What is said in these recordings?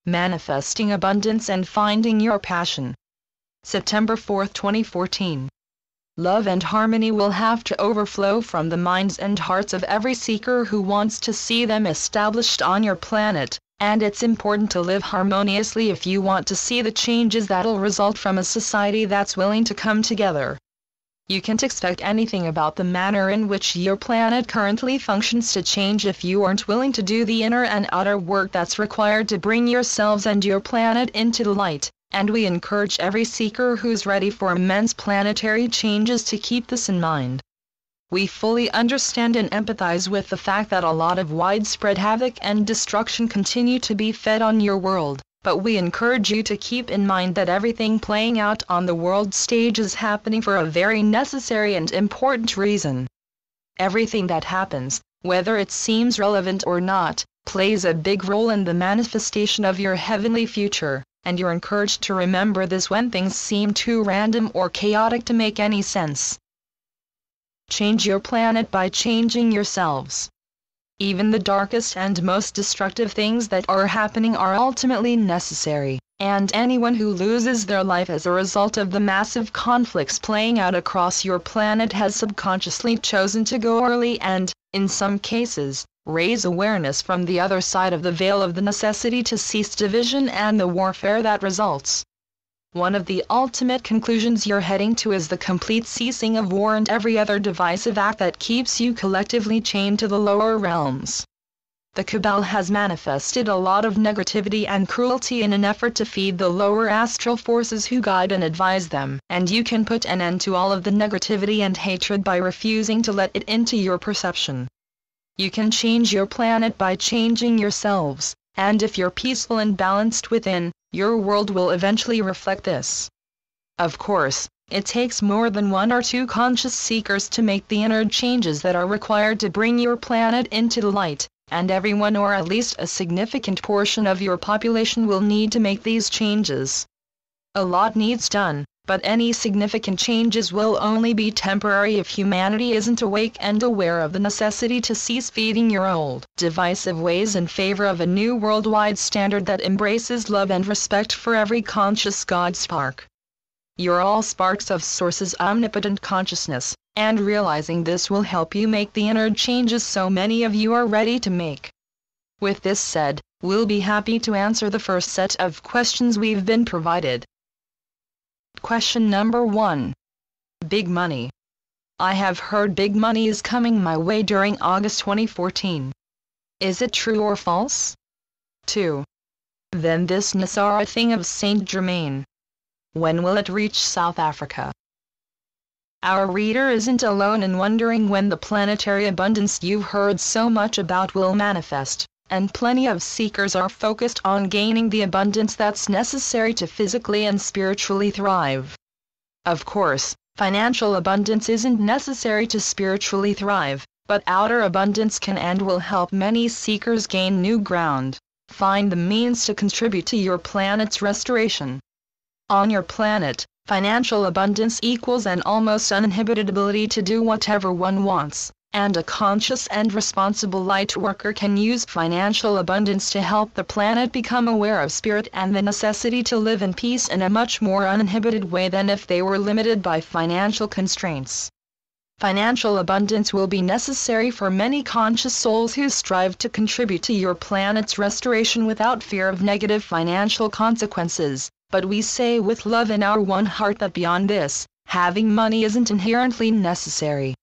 Manifesting Abundance and Finding Your Passion. September 4, 2014. Love and harmony will have to overflow from the minds and hearts of every seeker who wants to see them established on your planet, and it's important to live harmoniously if you want to see the changes that'll result from a society that's willing to come together. You can't expect anything about the manner in which your planet currently functions to change if you aren't willing to do the inner and outer work that's required to bring yourselves and your planet into the light, and we encourage every seeker who's ready for immense planetary changes to keep this in mind. We fully understand and empathize with the fact that a lot of widespread havoc and destruction continue to be fed on your world. But we encourage you to keep in mind that everything playing out on the world stage is happening for a very necessary and important reason. Everything that happens, whether it seems relevant or not, plays a big role in the manifestation of your heavenly future, and you're encouraged to remember this when things seem too random or chaotic to make any sense. Change your planet by changing yourselves. Even the darkest and most destructive things that are happening are ultimately necessary, and anyone who loses their life as a result of the massive conflicts playing out across your planet has subconsciously chosen to go early and, in some cases, raise awareness from the other side of the veil of the necessity to cease division and the warfare that results. One of the ultimate conclusions you're heading to is the complete ceasing of war and every other divisive act that keeps you collectively chained to the lower realms. The Cabal has manifested a lot of negativity and cruelty in an effort to feed the lower astral forces who guide and advise them, and you can put an end to all of the negativity and hatred by refusing to let it into your perception. You can change your planet by changing yourselves, and if you're peaceful and balanced within, your world will eventually reflect this. Of course, it takes more than one or two conscious seekers to make the inner changes that are required to bring your planet into the light, and everyone or at least a significant portion of your population will need to make these changes. A lot needs done, but any significant changes will only be temporary if humanity isn't awake and aware of the necessity to cease feeding your old, divisive ways in favor of a new worldwide standard that embraces love and respect for every conscious God spark. You're all sparks of Source's omnipotent consciousness, and realizing this will help you make the inner changes so many of you are ready to make. With this said, we'll be happy to answer the first set of questions we've been provided. Question number 1. Big money. I have heard big money is coming my way during August 2014. Is it true or false? 2. Then this Nasara thing of Saint Germain. When will it reach South Africa? Our reader isn't alone in wondering when the planetary abundance you've heard so much about will manifest, and plenty of seekers are focused on gaining the abundance that's necessary to physically and spiritually thrive. Of course, financial abundance isn't necessary to spiritually thrive, but outer abundance can and will help many seekers gain new ground, find the means to contribute to your planet's restoration. On your planet, financial abundance equals an almost uninhibited ability to do whatever one wants, and a conscious and responsible light worker can use financial abundance to help the planet become aware of spirit and the necessity to live in peace in a much more uninhibited way than if they were limited by financial constraints. Financial abundance will be necessary for many conscious souls who strive to contribute to your planet's restoration without fear of negative financial consequences, but we say with love in our one heart that beyond this, having money isn't inherently necessary.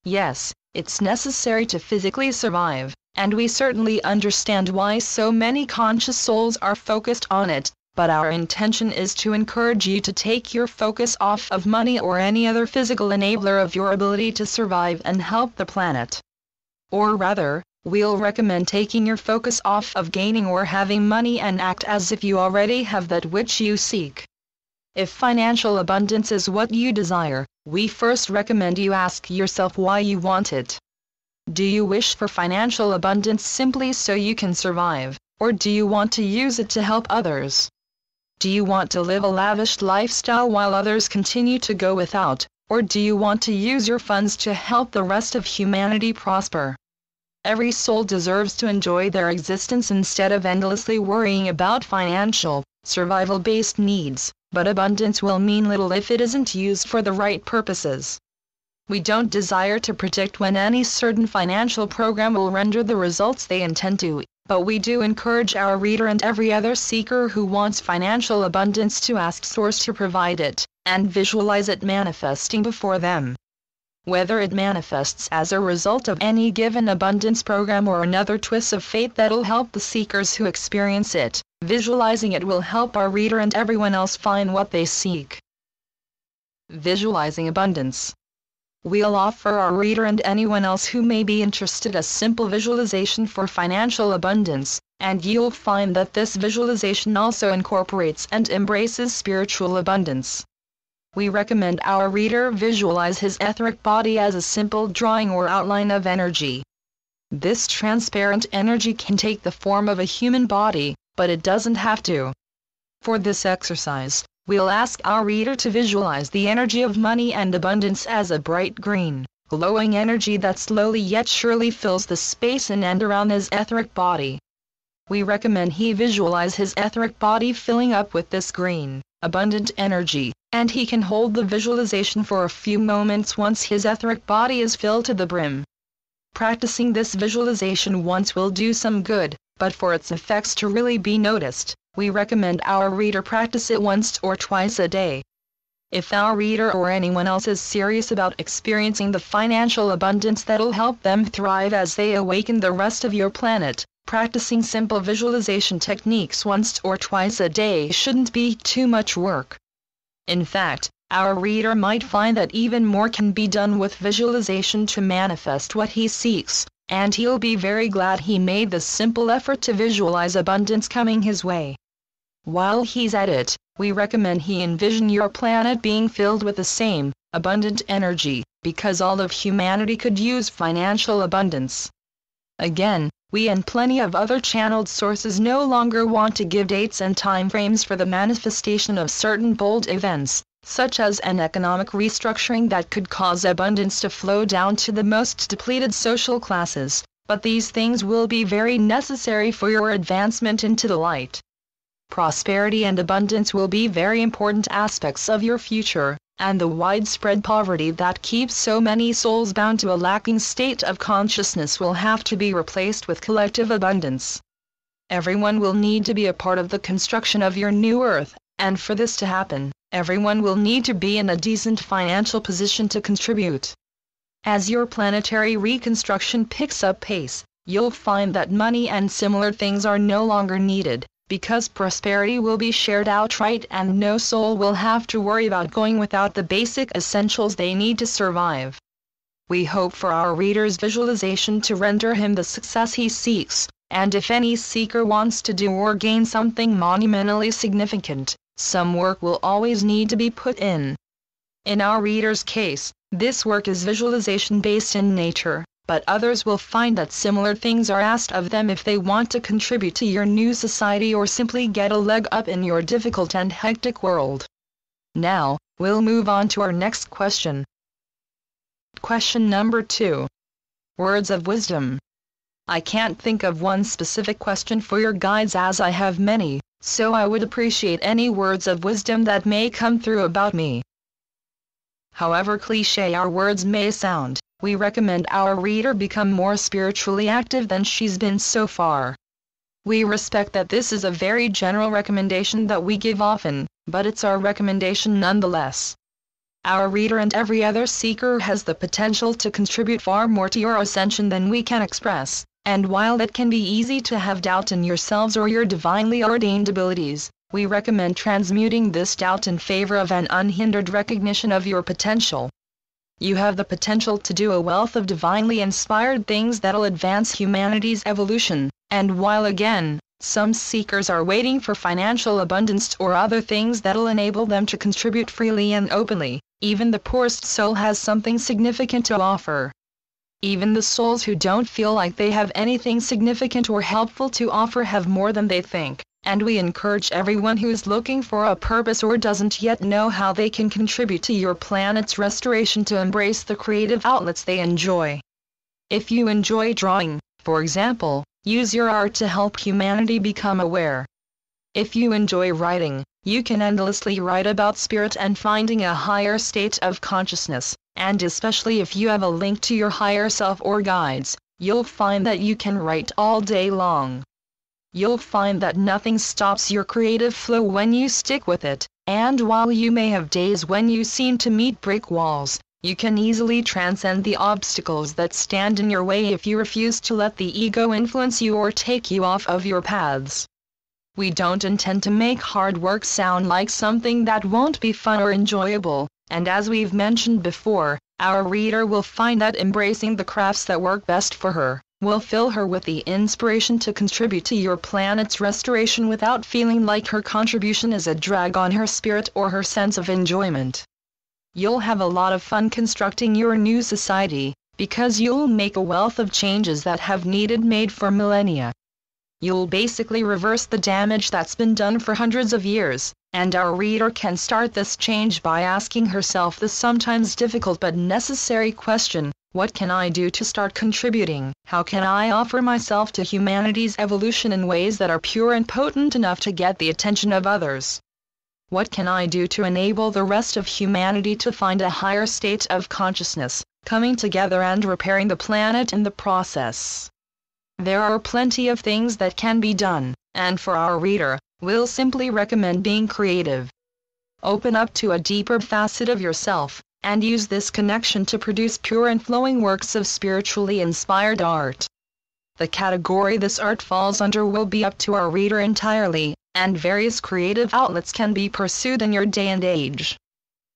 Yes, it's necessary to physically survive, and we certainly understand why so many conscious souls are focused on it, but our intention is to encourage you to take your focus off of money or any other physical enabler of your ability to survive and help the planet. Or rather, we'll recommend taking your focus off of gaining or having money and act as if you already have that which you seek. If financial abundance is what you desire, we first recommend you ask yourself why you want it. Do you wish for financial abundance simply so you can survive, or do you want to use it to help others? Do you want to live a lavish lifestyle while others continue to go without, or do you want to use your funds to help the rest of humanity prosper? Every soul deserves to enjoy their existence instead of endlessly worrying about financial, survival-based needs, but abundance will mean little if it isn't used for the right purposes. We don't desire to predict when any certain financial program will render the results they intend to, but we do encourage our reader and every other seeker who wants financial abundance to ask Source to provide it, and visualize it manifesting before them. Whether it manifests as a result of any given abundance program or another twist of fate that'll help the seekers who experience it, visualizing it will help our reader and everyone else find what they seek. Visualizing abundance. We'll offer our reader and anyone else who may be interested a simple visualization for financial abundance, and you'll find that this visualization also incorporates and embraces spiritual abundance. We recommend our reader visualize his etheric body as a simple drawing or outline of energy. This transparent energy can take the form of a human body, but it doesn't have to. For this exercise, we'll ask our reader to visualize the energy of money and abundance as a bright green, glowing energy that slowly yet surely fills the space in and around his etheric body. We recommend he visualize his etheric body filling up with this green, abundant energy, and he can hold the visualization for a few moments once his etheric body is filled to the brim. Practicing this visualization once will do some good, but for its effects to really be noticed, we recommend our reader practice it once or twice a day. If our reader or anyone else is serious about experiencing the financial abundance that'll help them thrive as they awaken the rest of your planet, practicing simple visualization techniques once or twice a day shouldn't be too much work. In fact, our reader might find that even more can be done with visualization to manifest what he seeks, and he'll be very glad he made the simple effort to visualize abundance coming his way. While he's at it, we recommend he envision your planet being filled with the same, abundant energy, because all of humanity could use financial abundance. Again, we and plenty of other channeled sources no longer want to give dates and time frames for the manifestation of certain bold events, such as an economic restructuring that could cause abundance to flow down to the most depleted social classes, but these things will be very necessary for your advancement into the light. Prosperity and abundance will be very important aspects of your future, and the widespread poverty that keeps so many souls bound to a lacking state of consciousness will have to be replaced with collective abundance. Everyone will need to be a part of the construction of your new earth, and for this to happen, everyone will need to be in a decent financial position to contribute. As your planetary reconstruction picks up pace, you'll find that money and similar things are no longer needed, because prosperity will be shared outright and no soul will have to worry about going without the basic essentials they need to survive. We hope for our reader's visualization to render him the success he seeks, and if any seeker wants to do or gain something monumentally significant, some work will always need to be put in. In our reader's case, this work is visualization based in nature, but others will find that similar things are asked of them if they want to contribute to your new society or simply get a leg up in your difficult and hectic world. Now, we'll move on to our next question. Question number 2. Words of wisdom. I can't think of one specific question for your guides as I have many, so I would appreciate any words of wisdom that may come through about me. However cliché our words may sound, we recommend our reader become more spiritually active than she's been so far. We respect that this is a very general recommendation that we give often, but it's our recommendation nonetheless. Our reader and every other seeker has the potential to contribute far more to your ascension than we can express, and while it can be easy to have doubt in yourselves or your divinely ordained abilities, we recommend transmuting this doubt in favor of an unhindered recognition of your potential. You have the potential to do a wealth of divinely inspired things that'll advance humanity's evolution, and while again, some seekers are waiting for financial abundance or other things that'll enable them to contribute freely and openly, even the poorest soul has something significant to offer. Even the souls who don't feel like they have anything significant or helpful to offer have more than they think, and we encourage everyone who's looking for a purpose or doesn't yet know how they can contribute to your planet's restoration to embrace the creative outlets they enjoy. If you enjoy drawing, For example, use your art to help humanity become aware. If you enjoy writing, you can endlessly write about spirit and finding a higher state of consciousness, and especially if you have a link to your higher self or guides, you'll find that you can write all day long. You'll find that nothing stops your creative flow when you stick with it, and while you may have days when you seem to meet brick walls, you can easily transcend the obstacles that stand in your way if you refuse to let the ego influence you or take you off of your paths. We don't intend to make hard work sound like something that won't be fun or enjoyable, and as we've mentioned before, our reader will find that embracing the crafts that work best for her will fill her with the inspiration to contribute to your planet's restoration without feeling like her contribution is a drag on her spirit or her sense of enjoyment. You'll have a lot of fun constructing your new society, because you'll make a wealth of changes that have needed made for millennia. You'll basically reverse the damage that's been done for hundreds of years, and our reader can start this change by asking herself the sometimes difficult but necessary question, what can I do to start contributing? How can I offer myself to humanity's evolution in ways that are pure and potent enough to get the attention of others? What can I do to enable the rest of humanity to find a higher state of consciousness, coming together and repairing the planet in the process? There are plenty of things that can be done, and for our reader, we'll simply recommend being creative. Open up to a deeper facet of yourself, and use this connection to produce pure and flowing works of spiritually inspired art. The category this art falls under will be up to our reader entirely, and various creative outlets can be pursued in your day and age.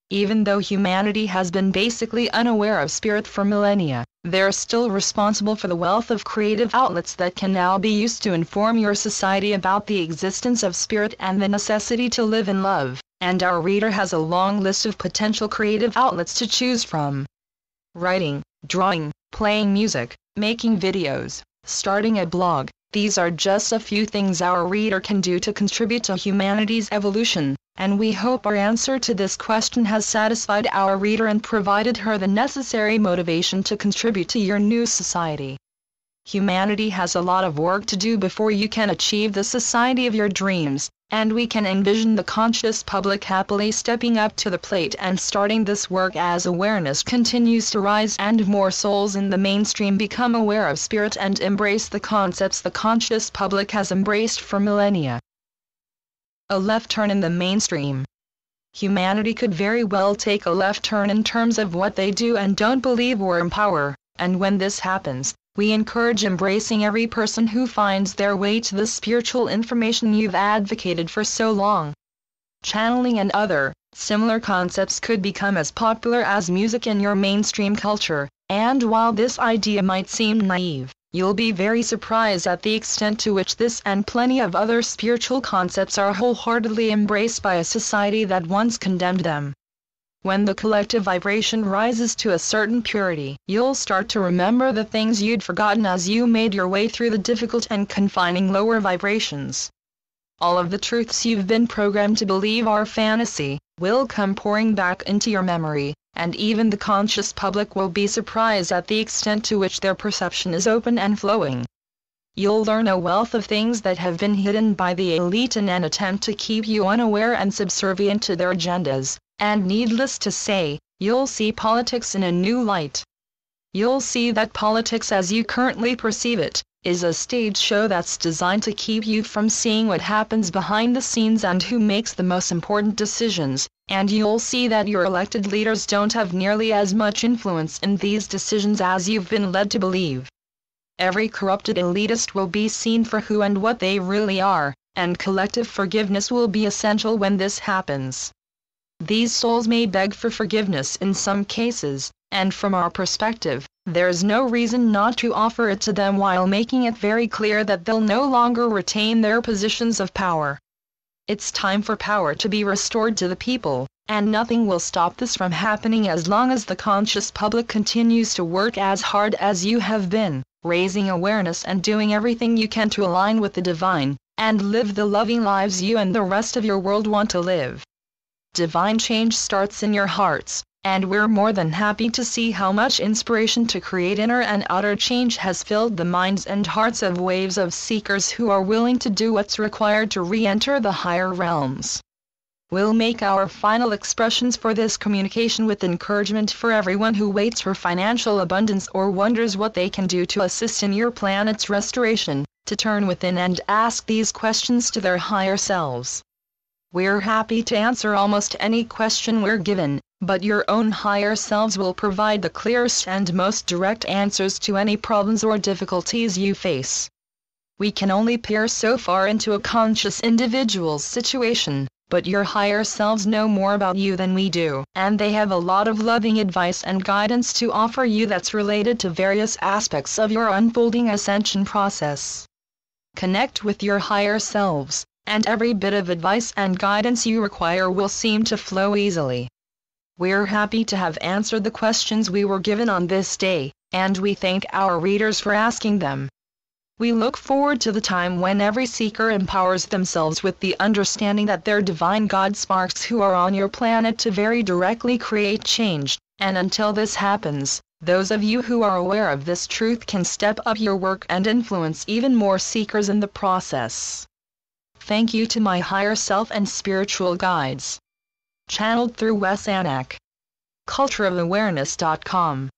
Even though humanity has been basically unaware of spirit for millennia, they're still responsible for the wealth of creative outlets that can now be used to inform your society about the existence of spirit and the necessity to live in love, and our reader has a long list of potential creative outlets to choose from. Writing, drawing, playing music, making videos, starting a blog, these are just a few things our reader can do to contribute to humanity's evolution, and we hope our answer to this question has satisfied our reader and provided her the necessary motivation to contribute to your new society. Humanity has a lot of work to do before you can achieve the society of your dreams, and we can envision the conscious public happily stepping up to the plate and starting this work as awareness continues to rise and more souls in the mainstream become aware of spirit and embrace the concepts the conscious public has embraced for millennia. A left turn in the mainstream. Humanity could very well take a left turn in terms of what they do and don't believe or empower, and when this happens, we encourage embracing every person who finds their way to the spiritual information you've advocated for so long. Channeling and other, similar concepts could become as popular as music in your mainstream culture, and while this idea might seem naive, you'll be very surprised at the extent to which this and plenty of other spiritual concepts are wholeheartedly embraced by a society that once condemned them. When the collective vibration rises to a certain purity, you'll start to remember the things you'd forgotten as you made your way through the difficult and confining lower vibrations. All of the truths you've been programmed to believe are fantasy will come pouring back into your memory, and even the conscious public will be surprised at the extent to which their perception is open and flowing. You'll learn a wealth of things that have been hidden by the elite in an attempt to keep you unaware and subservient to their agendas. And needless to say, you'll see politics in a new light. You'll see that politics as you currently perceive it, is a stage show that's designed to keep you from seeing what happens behind the scenes and who makes the most important decisions, and you'll see that your elected leaders don't have nearly as much influence in these decisions as you've been led to believe. Every corrupted elitist will be seen for who and what they really are, and collective forgiveness will be essential when this happens. These souls may beg for forgiveness in some cases, and from our perspective, there's no reason not to offer it to them while making it very clear that they'll no longer retain their positions of power. It's time for power to be restored to the people, and nothing will stop this from happening as long as the conscious public continues to work as hard as you have been, raising awareness and doing everything you can to align with the divine, and live the loving lives you and the rest of your world want to live. Divine change starts in your hearts, and we're more than happy to see how much inspiration to create inner and outer change has filled the minds and hearts of waves of seekers who are willing to do what's required to re-enter the higher realms. We'll make our final expressions for this communication with encouragement for everyone who waits for financial abundance or wonders what they can do to assist in your planet's restoration, to turn within and ask these questions to their higher selves. We're happy to answer almost any question we're given, but your own higher selves will provide the clearest and most direct answers to any problems or difficulties you face. We can only peer so far into a conscious individual's situation, but your higher selves know more about you than we do, and they have a lot of loving advice and guidance to offer you that's related to various aspects of your unfolding ascension process. Connect with your higher selves, and every bit of advice and guidance you require will seem to flow easily. We're happy to have answered the questions we were given on this day, and we thank our readers for asking them. We look forward to the time when every seeker empowers themselves with the understanding that they're divine God sparks who are on your planet to very directly create change, and until this happens, those of you who are aware of this truth can step up your work and influence even more seekers in the process. Thank you to my higher self and spiritual guides. Channeled through Wes Anak. cultureofawareness.com